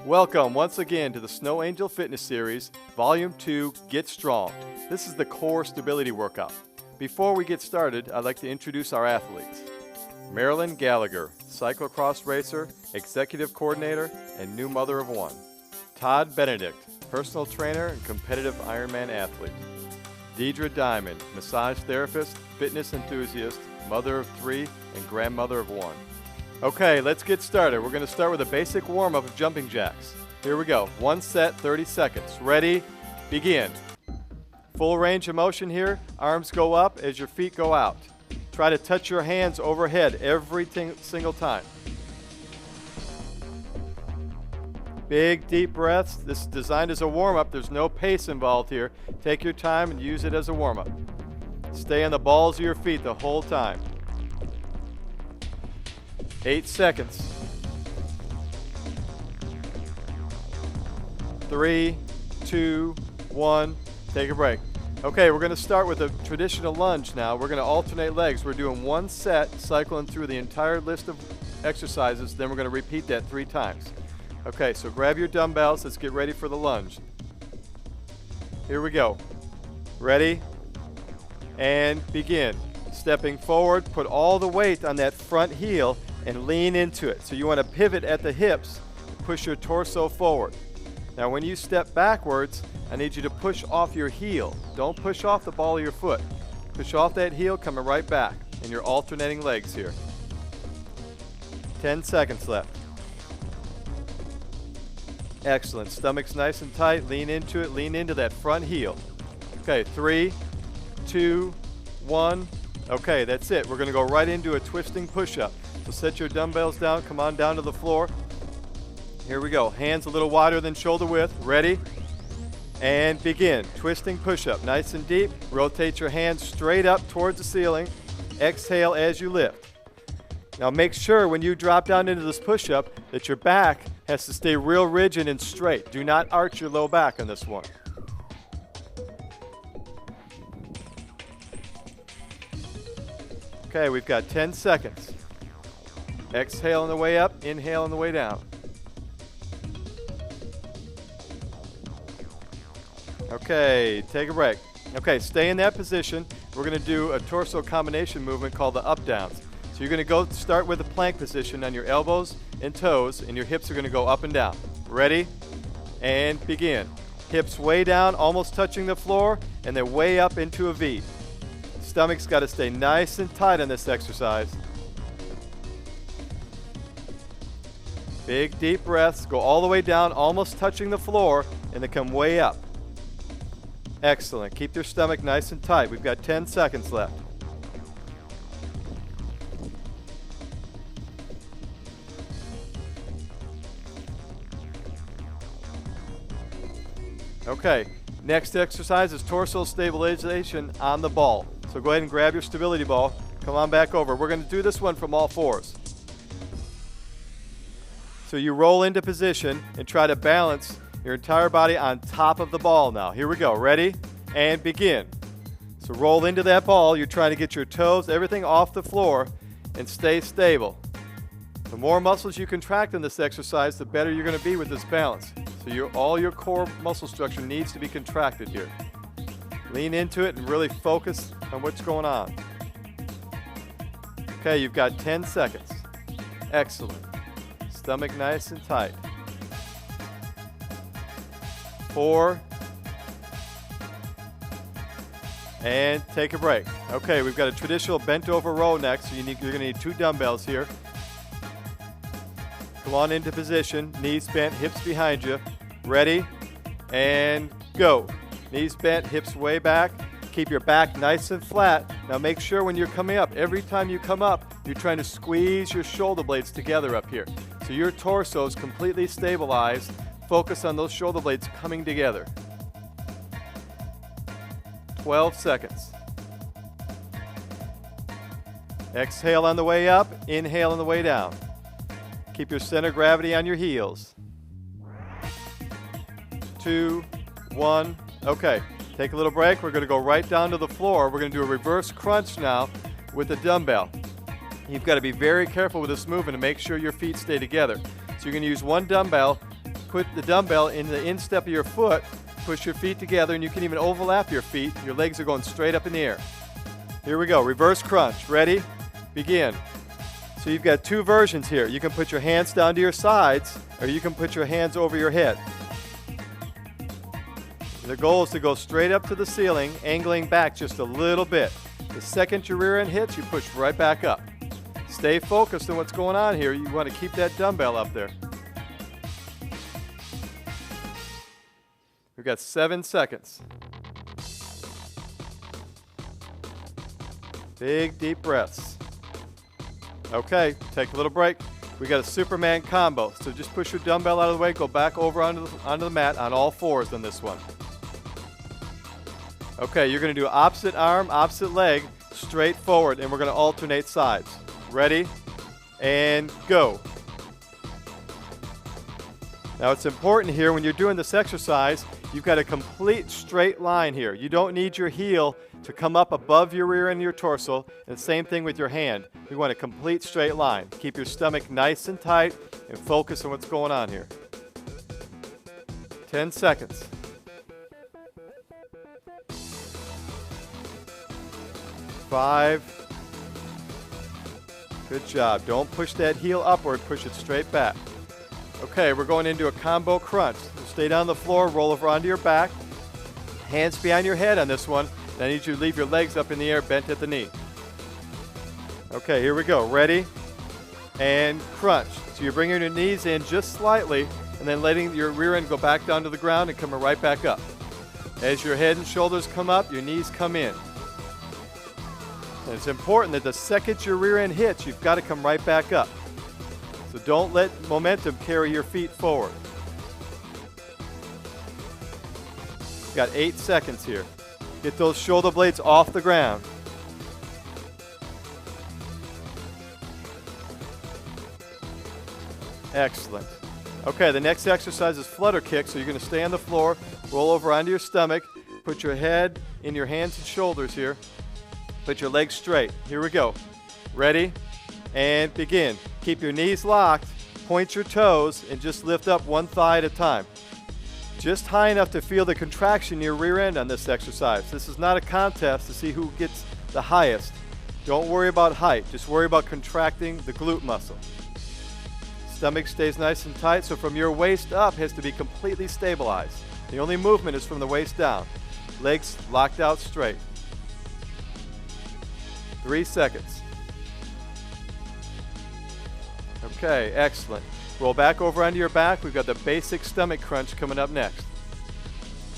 Welcome once again to the Snow Angel Fitness Series, Volume 2, Get Strong. This is the Core Stability Workout. Before we get started, I'd like to introduce our athletes. Marilyn Gallagher, cyclocross racer, executive coordinator, and new mother of one. Todd Benedict, personal trainer and competitive Ironman athlete. Deidre Diamond, massage therapist, fitness enthusiast, mother of 3, and grandmother of 1. Okay, let's get started. We're going to start with a basic warm-up of jumping jacks. Here we go. 1 set, 30 seconds. Ready? Begin. Full range of motion here. Arms go up as your feet go out. Try to touch your hands overhead every single time. Big, deep breaths. This is designed as a warm-up. There's no pace involved here. Take your time and use it as a warm-up. Stay on the balls of your feet the whole time. 8 seconds. 3, 2, 1. Take a break. Okay, we're going to start with a traditional lunge now. We're going to alternate legs. We're doing 1 set, cycling through the entire list of exercises. Then we're going to repeat that 3 times. Okay, so grab your dumbbells. Let's get ready for the lunge. Here we go. Ready? And begin. Stepping forward, put all the weight on that front heel and lean into it. So you want to pivot at the hips, push your torso forward. Now when you step backwards, I need you to push off your heel. Don't push off the ball of your foot. Push off that heel, coming right back. And you're alternating legs here. 10 seconds left. Excellent. Stomach's nice and tight. Lean into it. Lean into that front heel. Okay, 3, 2, 1. Okay, that's it. We're going to go right into a twisting push-up. So set your dumbbells down. Come on down to the floor. Here we go. Hands a little wider than shoulder width. Ready? And begin. Twisting push-up. Nice and deep. Rotate your hands straight up towards the ceiling. Exhale as you lift. Now make sure when you drop down into this push-up that your back has to stay real rigid and straight. Do not arch your low back on this one. Okay, we've got 10 seconds. Exhale on the way up, inhale on the way down. Okay, take a break. Okay, stay in that position. We're going to do a torso combination movement called the up-downs. So you're going to go start with a plank position on your elbows and toes, and your hips are going to go up and down. Ready? And begin. Hips way down, almost touching the floor, and then way up into a V. Stomach's got to stay nice and tight on this exercise. Big, deep breaths. Go all the way down, almost touching the floor, and then come way up. Excellent. Keep your stomach nice and tight. We've got 10 seconds left. Okay, next exercise is torso stabilization on the ball. So go ahead and grab your stability ball. Come on back over. We're going to do this one from all fours. So you roll into position and try to balance your entire body on top of the ball now. Here we go. Ready? And begin. So roll into that ball. You're trying to get your toes, everything off the floor, and stay stable. The more muscles you contract in this exercise, the better you're going to be with this balance. So all your core muscle structure needs to be contracted here. Lean into it and really focus on what's going on. Okay, you've got 10 seconds. Excellent. Stomach nice and tight. 4. And take a break. Okay, we've got a traditional bent over row next. So you're going to need 2 dumbbells here. Come on into position. Knees bent, hips behind you. Ready? And go. Knees bent, hips way back. Keep your back nice and flat. Now make sure when you're coming up, every time you come up, you're trying to squeeze your shoulder blades together up here. So your torso is completely stabilized. Focus on those shoulder blades coming together. 12 seconds. Exhale on the way up, inhale on the way down. Keep your center of gravity on your heels. 2, 1. Okay, take a little break. We're going to go right down to the floor. We're going to do a reverse crunch now with the dumbbell. You've got to be very careful with this movement to make sure your feet stay together. So you're going to use one dumbbell, put the dumbbell in the instep of your foot, push your feet together, and you can even overlap your feet. Your legs are going straight up in the air. Here we go, reverse crunch. Ready? Begin. So you've got two versions here. You can put your hands down to your sides, or you can put your hands over your head. The goal is to go straight up to the ceiling, angling back just a little bit. The second your rear end hits, you push right back up. Stay focused on what's going on here. You want to keep that dumbbell up there. We've got 7 seconds. Big, deep breaths. Okay, take a little break. We got a Superman combo. So just push your dumbbell out of the way, go back over onto the mat on all fours on this one. Okay, you're going to do opposite arm, opposite leg, straight forward, and we're going to alternate sides. Ready? And go. Now it's important here when you're doing this exercise, you've got a complete straight line here. You don't need your heel to come up above your rear end of your torso, and the same thing with your hand. We want a complete straight line. Keep your stomach nice and tight and focus on what's going on here. 10 seconds. 5. Good job. Don't push that heel upward, push it straight back. Okay, we're going into a combo crunch. So stay down on the floor, roll over onto your back. Hands behind your head on this one. I need you to leave your legs up in the air, bent at the knee. Okay, here we go. Ready? And crunch. So you're bringing your knees in just slightly and then letting your rear end go back down to the ground and coming right back up. As your head and shoulders come up, your knees come in. And it's important that the second your rear end hits, you've got to come right back up. So don't let momentum carry your feet forward. You've got 8 seconds here. Get those shoulder blades off the ground. Excellent. Okay, the next exercise is Flutter Kick. So you're going to stay on the floor, roll over onto your stomach, put your head in your hands and shoulders here. Put your legs straight. Here we go. Ready? And begin. Keep your knees locked, point your toes, and just lift up one thigh at a time. Just high enough to feel the contraction in your rear end on this exercise. This is not a contest to see who gets the highest. Don't worry about height. Just worry about contracting the glute muscle. Stomach stays nice and tight, so from your waist up has to be completely stabilized. The only movement is from the waist down. Legs locked out straight. 3 seconds. Okay, excellent. Roll back over onto your back. We've got the basic stomach crunch coming up next.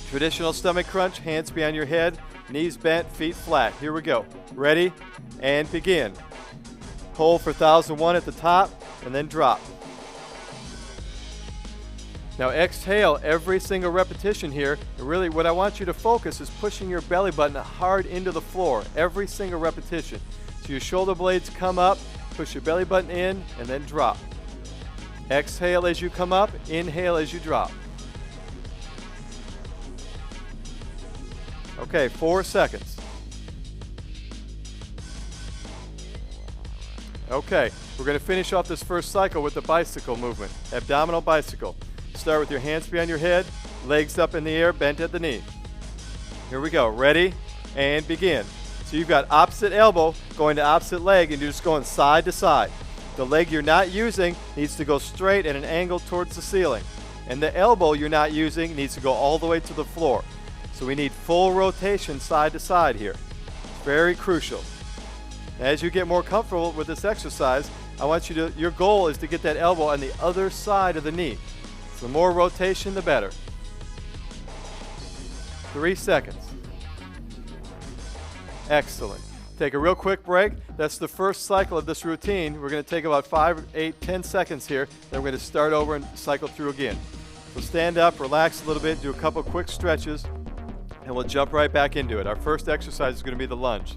Traditional stomach crunch, hands behind your head, knees bent, feet flat. Here we go. Ready? And begin. Hold for 1001 at the top, and then drop. Now exhale every single repetition here. And really what I want you to focus is pushing your belly button hard into the floor every single repetition. So your shoulder blades come up, push your belly button in, and then drop. Exhale as you come up, inhale as you drop. Okay, 4 seconds. Okay, we're going to finish off this first cycle with the bicycle movement, abdominal bicycle. Start with your hands behind your head, legs up in the air, bent at the knee. Here we go. Ready? And begin. So you've got opposite elbow going to opposite leg, and you're just going side to side. The leg you're not using needs to go straight at an angle towards the ceiling. And the elbow you're not using needs to go all the way to the floor. So we need full rotation side to side here. Very crucial. As you get more comfortable with this exercise, I want you to, your goal is to get that elbow on the other side of the knee. So the more rotation, the better. 3 seconds. Excellent. Take a real quick break. That's the first cycle of this routine. We're going to take about 5, 8, 10 seconds here. Then we're going to start over and cycle through again. So stand up, relax a little bit, do a couple quick stretches, and we'll jump right back into it. Our first exercise is going to be the lunge.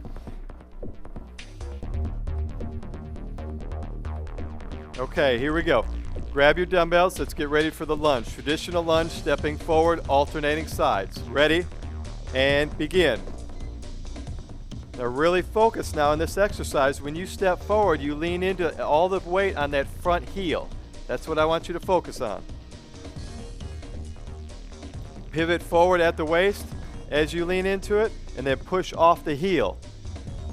Okay, here we go. Grab your dumbbells. Let's get ready for the lunge. Traditional lunge, stepping forward, alternating sides. Ready? And begin. Now really focus now on this exercise. When you step forward, you lean into all the weight on that front heel. That's what I want you to focus on. pivot forward at the waist as you lean into it, and then push off the heel.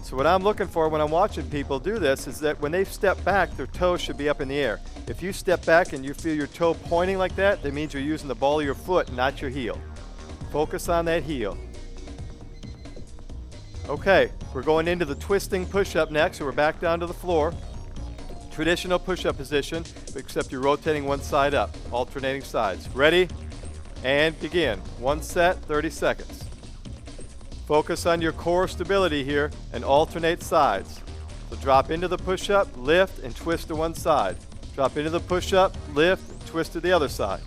So what I'm looking for when I'm watching people do this is that when they step back, their toes should be up in the air. If you step back and you feel your toe pointing like that, that means you're using the ball of your foot, not your heel. Focus on that heel. Okay, we're going into the twisting push-up next, so we're back down to the floor. Traditional push-up position, except you're rotating one side up, alternating sides. Ready? And begin. One set, 30 seconds. Focus on your core stability here and alternate sides. So drop into the push-up, lift, and twist to one side. Drop into the push-up, lift, and twist to the other side.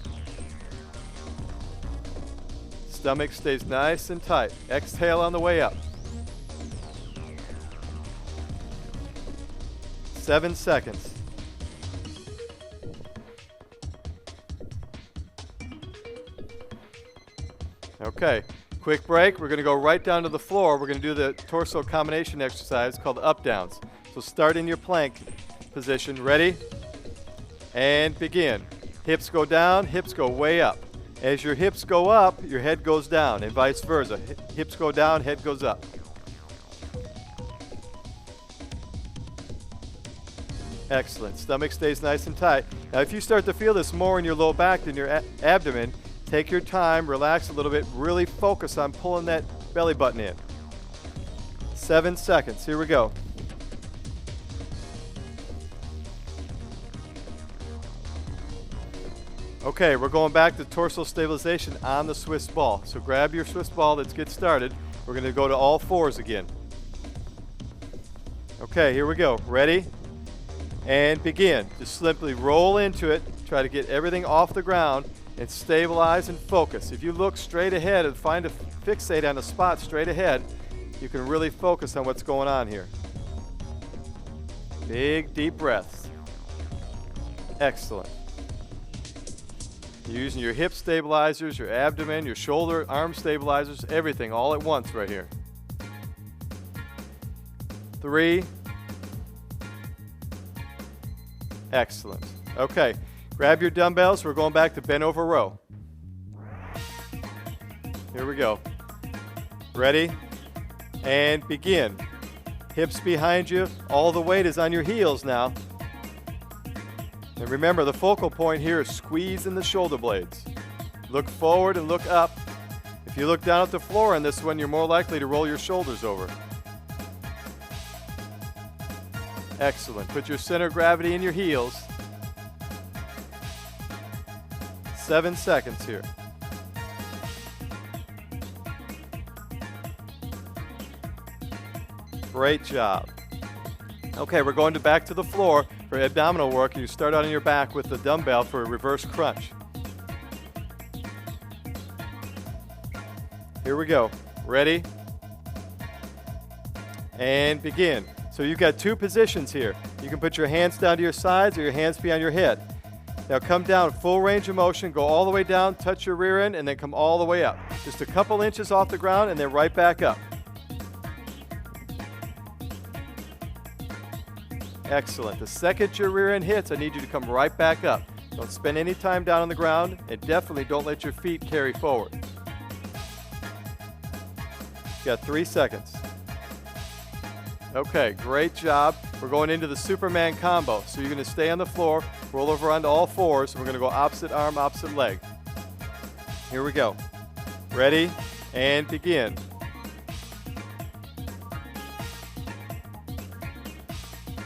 Stomach stays nice and tight. Exhale on the way up. 7 seconds. Okay, quick break. We're going to go right down to the floor. We're going to do the torso combination exercise called up downs. So start in your plank position. Ready? And begin. Hips go down, hips go way up. As your hips go up, your head goes down, and vice versa. Hips go down, head goes up. Excellent. Stomach stays nice and tight. Now, if you start to feel this more in your low back than your abdomen, take your time, relax a little bit, really focus on pulling that belly button in. 7 seconds. Here we go. Okay, we're going back to torso stabilization on the Swiss ball. So grab your Swiss ball. Let's get started. We're going to go to all fours again. Okay, here we go. Ready? And begin. Just simply roll into it. Try to get everything off the ground and stabilize and focus. If you look straight ahead and fixate on a spot straight ahead, you can really focus on what's going on here. Big, deep breaths. Excellent. You're using your hip stabilizers, your abdomen, your shoulder, arm stabilizers, everything all at once right here. 3. Excellent. Okay, grab your dumbbells. We're going back to bent over row. Here we go. Ready? And begin. Hips behind you. All the weight is on your heels now. And remember, the focal point here is squeezing the shoulder blades. Look forward and look up. If you look down at the floor on this one, you're more likely to roll your shoulders over. Excellent. Put your center of gravity in your heels. 7 seconds here. Great job. Okay, we're going back to the floor for abdominal work. You start out on your back with the dumbbell for a reverse crunch. Here we go. Ready? And begin. So you've got 2 positions here. You can put your hands down to your sides or your hands behind your head. Now come down, full range of motion, go all the way down, touch your rear end, and then come all the way up. Just a couple inches off the ground and then right back up. Excellent. The second your rear end hits, I need you to come right back up. Don't spend any time down on the ground, and definitely don't let your feet carry forward. You got 3 seconds. Okay, great job. We're going into the Superman combo. So you're going to stay on the floor, roll over onto all fours, and we're going to go opposite arm, opposite leg. Here we go. Ready? And begin.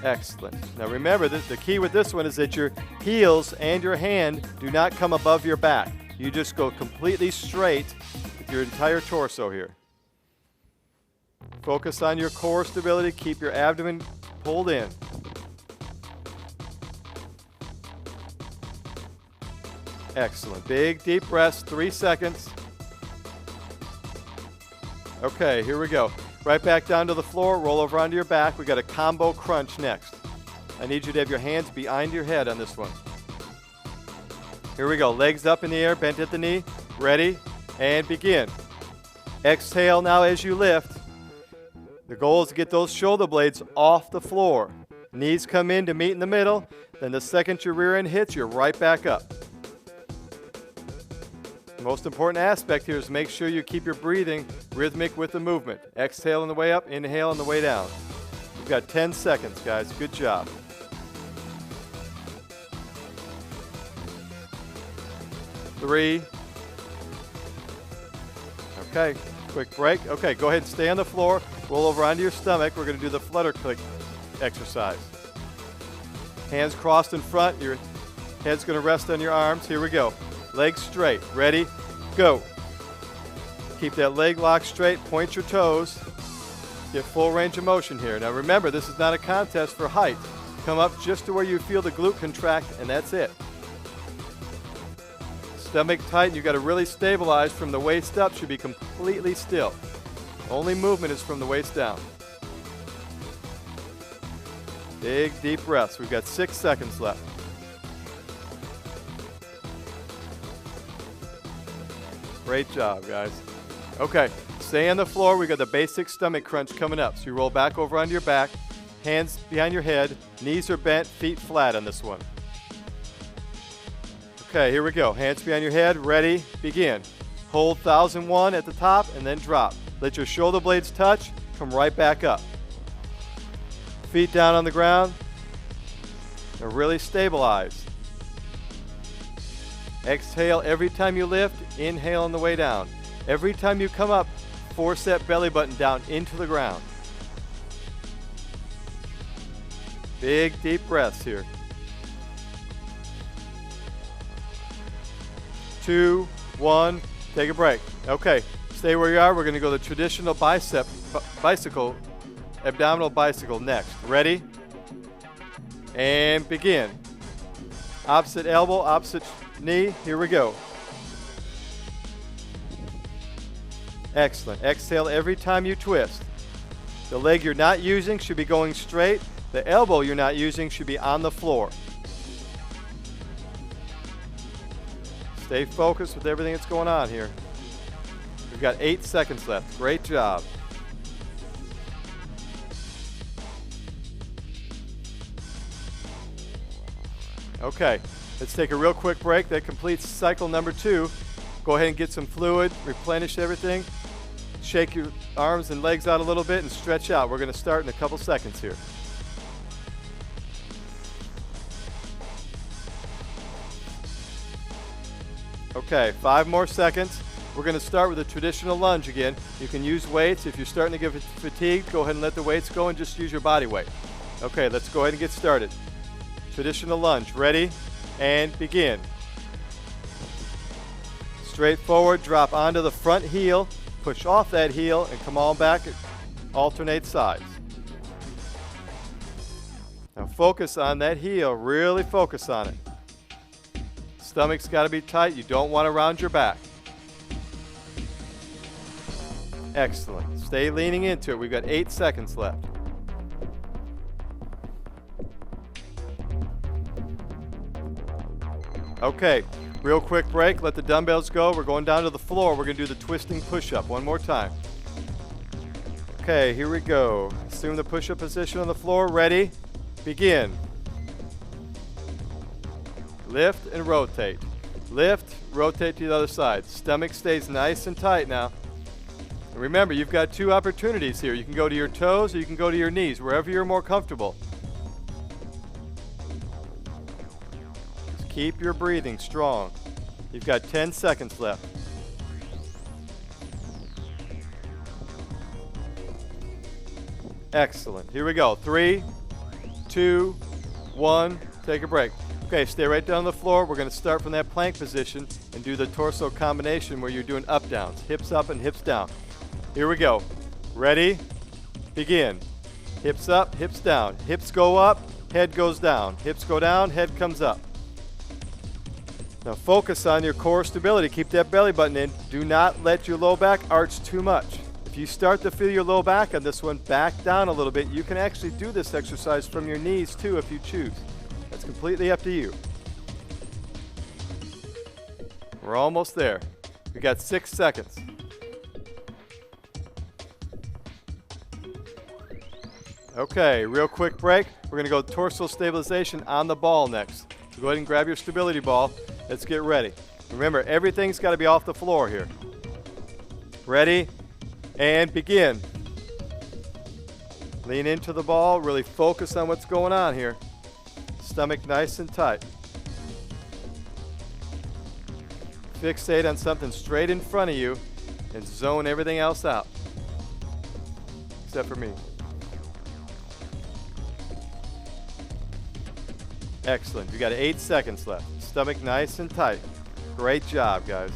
Excellent. Now remember that the key with this one is that your heels and your hand do not come above your back. You just go completely straight with your entire torso here. Focus on your core stability. Keep your abdomen pulled in. Excellent. Big, deep breaths. 3 seconds. Okay, here we go. Right back down to the floor. Roll over onto your back. We got a combo crunch next. I need you to have your hands behind your head on this one. Here we go. Legs up in the air, bent at the knee. Ready? And begin. Exhale now as you lift. The goal is to get those shoulder blades off the floor. Knees come in to meet in the middle. Then the second your rear end hits, you're right back up. The most important aspect here is make sure you keep your breathing rhythmic with the movement. Exhale on the way up, inhale on the way down. You've got 10 seconds, guys. Good job. Three. Okay, quick break. Okay, go ahead and stay on the floor. Roll over onto your stomach. We're going to do the Flutter Kick exercise. Hands crossed in front. Your head's going to rest on your arms. Here we go. Legs straight. Ready? Go. Keep that leg lock straight. Point your toes. Get full range of motion here. Now remember, this is not a contest for height. Come up just to where you feel the glute contract, and that's it. Stomach tight. You've got to really stabilize from the waist up. Should be completely still. Only movement is from the waist down. Big, deep breaths. We've got 6 seconds left. Great job, guys. Okay, stay on the floor. We've got the basic stomach crunch coming up. So you roll back over onto your back, hands behind your head, knees are bent, feet flat on this one. Okay, here we go. Hands behind your head, ready, begin. Hold 1001 at the top and then drop. Let your shoulder blades touch, come right back up. Feet down on the ground, and really stabilize. Exhale every time you lift, inhale on the way down. Every time you come up, force that belly button down into the ground. Big, deep breaths here. 2, 1, take a break. Okay, stay where you are. We're going to go the traditional abdominal bicycle next. Ready? And begin. Opposite elbow, opposite knee. Here we go. Excellent. Exhale every time you twist. The leg you're not using should be going straight. The elbow you're not using should be on the floor. Stay focused with everything that's going on here. We've got 8 seconds left. Great job. Okay, let's take a real quick break. That completes cycle number 2. Go ahead and get some fluid, replenish everything. Shake your arms and legs out a little bit and stretch out. We're going to start in a couple seconds here. Okay, 5 more seconds. We're going to start with a traditional lunge again. You can use weights. If you're starting to get fatigued, go ahead and let the weights go and just use your body weight. Okay, let's go ahead and get started. Traditional lunge. Ready? And begin. Straight forward, drop onto the front heel, push off that heel, and come on back. Alternate sides. Now focus on that heel. Really focus on it. Stomach's got to be tight. You don't want to round your back. Excellent. Stay leaning into it. We've got 8 seconds left. Okay, real quick break. Let the dumbbells go. We're going down to the floor. We're going to do the twisting push-up one more time. Okay, here we go. Assume the push-up position on the floor. Ready? Begin. Lift and rotate. Lift, rotate to the other side. Stomach stays nice and tight now. And remember, you've got 2 opportunities here. You can go to your toes or you can go to your knees, wherever you're more comfortable. Just keep your breathing strong. You've got 10 seconds left. Excellent. Here we go. 3, 2, 1. Take a break. Okay, stay right down on the floor. We're going to start from that plank position and do the torso combination where you're doing up downs. Hips up and hips down. Here we go. Ready? Begin. Hips up, hips down. Hips go up, head goes down. Hips go down, head comes up. Now focus on your core stability. Keep that belly button in. Do not let your low back arch too much. If you start to feel your low back on this one, back down a little bit. You can actually do this exercise from your knees too if you choose. That's completely up to you. We're almost there. We got 6 seconds. Okay, real quick break. We're going to go torso stabilization on the ball next. So go ahead and grab your stability ball. Let's get ready. Remember, everything's got to be off the floor here. Ready? And begin. Lean into the ball, really focus on what's going on here. Stomach nice and tight. Fixate on something straight in front of you and zone everything else out. Except for me. Excellent. You got 8 seconds left. Stomach nice and tight. Great job, guys.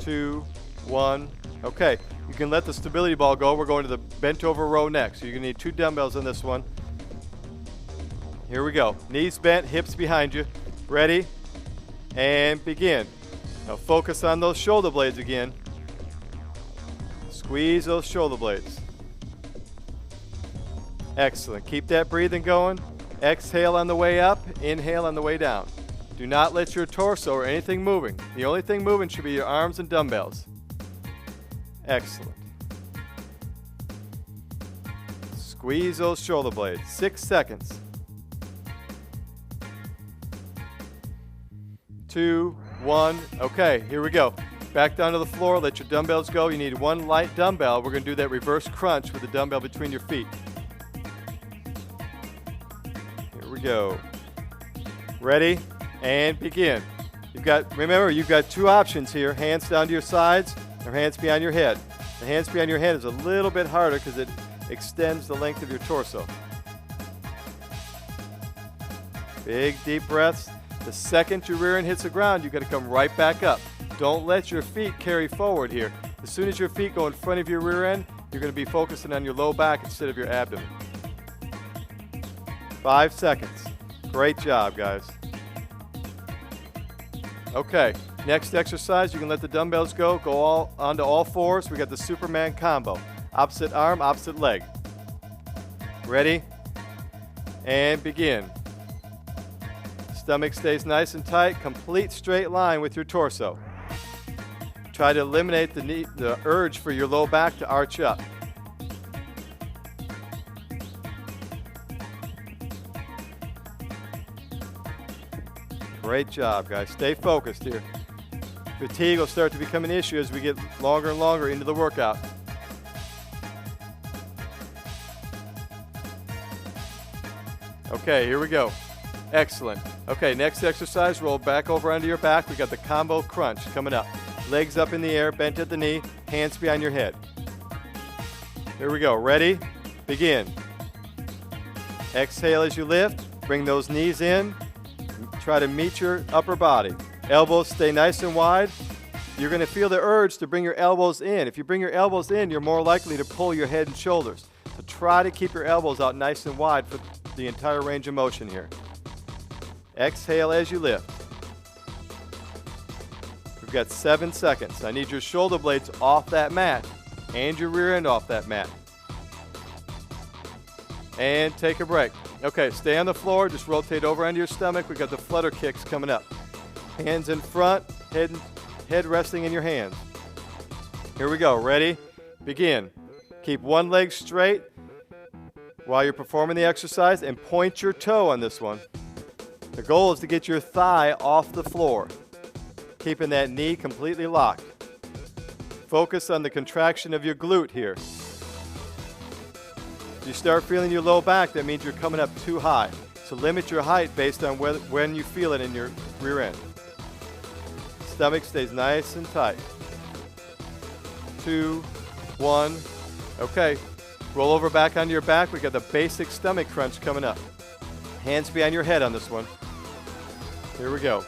2, 1. Okay, you can let the stability ball go. We're going to the bent over row next. So you're going to need 2 dumbbells on this one. Here we go. Knees bent, hips behind you. Ready? And begin. Now focus on those shoulder blades again. Squeeze those shoulder blades. Excellent. Keep that breathing going. Exhale on the way up, inhale on the way down. Do not let your torso or anything moving. The only thing moving should be your arms and dumbbells. Excellent. Squeeze those shoulder blades. 6 seconds. 2, 1. Okay, here we go. Back down to the floor. Let your dumbbells go. You need 1 light dumbbell. We're going to do that reverse crunch with the dumbbell between your feet. Here we go. Ready? And begin. Remember, you've got 2 options here. Hands down to your sides or hands behind your head. The hands behind your head is a little bit harder because it extends the length of your torso. Big, deep breaths. The second your rear end hits the ground, you've got to come right back up. Don't let your feet carry forward here. As soon as your feet go in front of your rear end, you're going to be focusing on your low back instead of your abdomen. 5 seconds. Great job, guys. Okay, next exercise, you can let the dumbbells go. Go onto all fours. We got the Superman combo. Opposite arm, opposite leg. Ready? And begin. Stomach stays nice and tight. Complete straight line with your torso. Try to eliminate the urge for your low back to arch up. Great job, guys. Stay focused here. Fatigue will start to become an issue as we get longer and longer into the workout. Okay, here we go. Excellent. Okay, next exercise, roll back over onto your back. We got the combo crunch coming up. Legs up in the air, bent at the knee, hands behind your head. Here we go. Ready? Begin. Exhale as you lift. Bring those knees in. Try to meet your upper body. Elbows stay nice and wide. You're going to feel the urge to bring your elbows in. If you bring your elbows in, you're more likely to pull your head and shoulders. So try to keep your elbows out nice and wide for the entire range of motion here. Exhale as you lift. We've got 7 seconds. I need your shoulder blades off that mat and your rear end off that mat. And take a break. Okay, stay on the floor. Just rotate over onto your stomach. We've got the Flutter Kicks coming up. Hands in front, head resting in your hands. Here we go. Ready? Begin. Keep one leg straight while you're performing the exercise and point your toe on this one. The goal is to get your thigh off the floor, keeping that knee completely locked. Focus on the contraction of your glute here. If you start feeling your low back, that means you're coming up too high. So limit your height based on when you feel it in your rear end. Stomach stays nice and tight. 2, 1. Okay, roll over back onto your back. We got the basic stomach crunch coming up. Hands behind your head on this one. Here we go.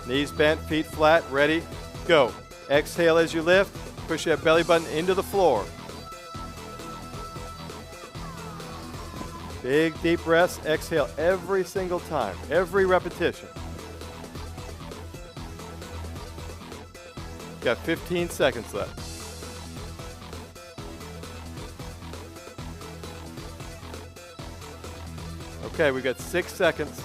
Knees bent, feet flat, ready, go. Exhale as you lift. Push that belly button into the floor. Big, deep breaths. Exhale every single time, every repetition. Got 15 seconds left. Okay, we got 6 seconds.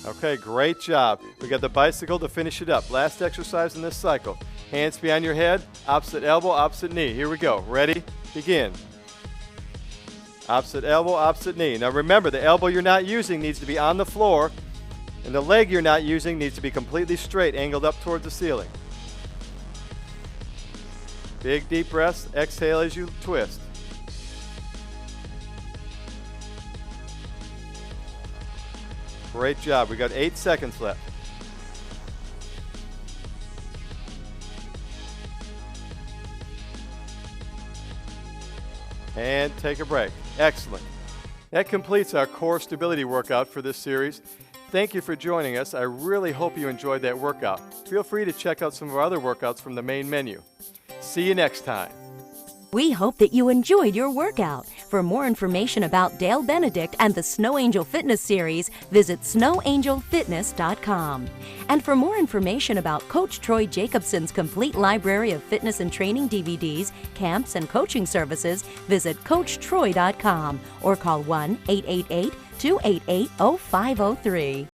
Okay, great job. We got the bicycle to finish it up. Last exercise in this cycle. Hands behind your head, opposite elbow, opposite knee. Here we go. Ready? Begin. Opposite elbow, opposite knee. Now remember, the elbow you're not using needs to be on the floor, and the leg you're not using needs to be completely straight, angled up towards the ceiling. Big deep breaths. Exhale as you twist. Great job. We got 8 seconds left. And take a break. Excellent. That completes our core stability workout for this series. Thank you for joining us. I really hope you enjoyed that workout. Feel free to check out some of our other workouts from the main menu. See you next time. We hope that you enjoyed your workout. For more information about Dale Benedict and the Snow Angel Fitness Series, visit snowangelfitness.com. And for more information about Coach Troy Jacobson's complete library of fitness and training DVDs, camps, and coaching services, visit coachtroy.com or call 1-888-288-0503.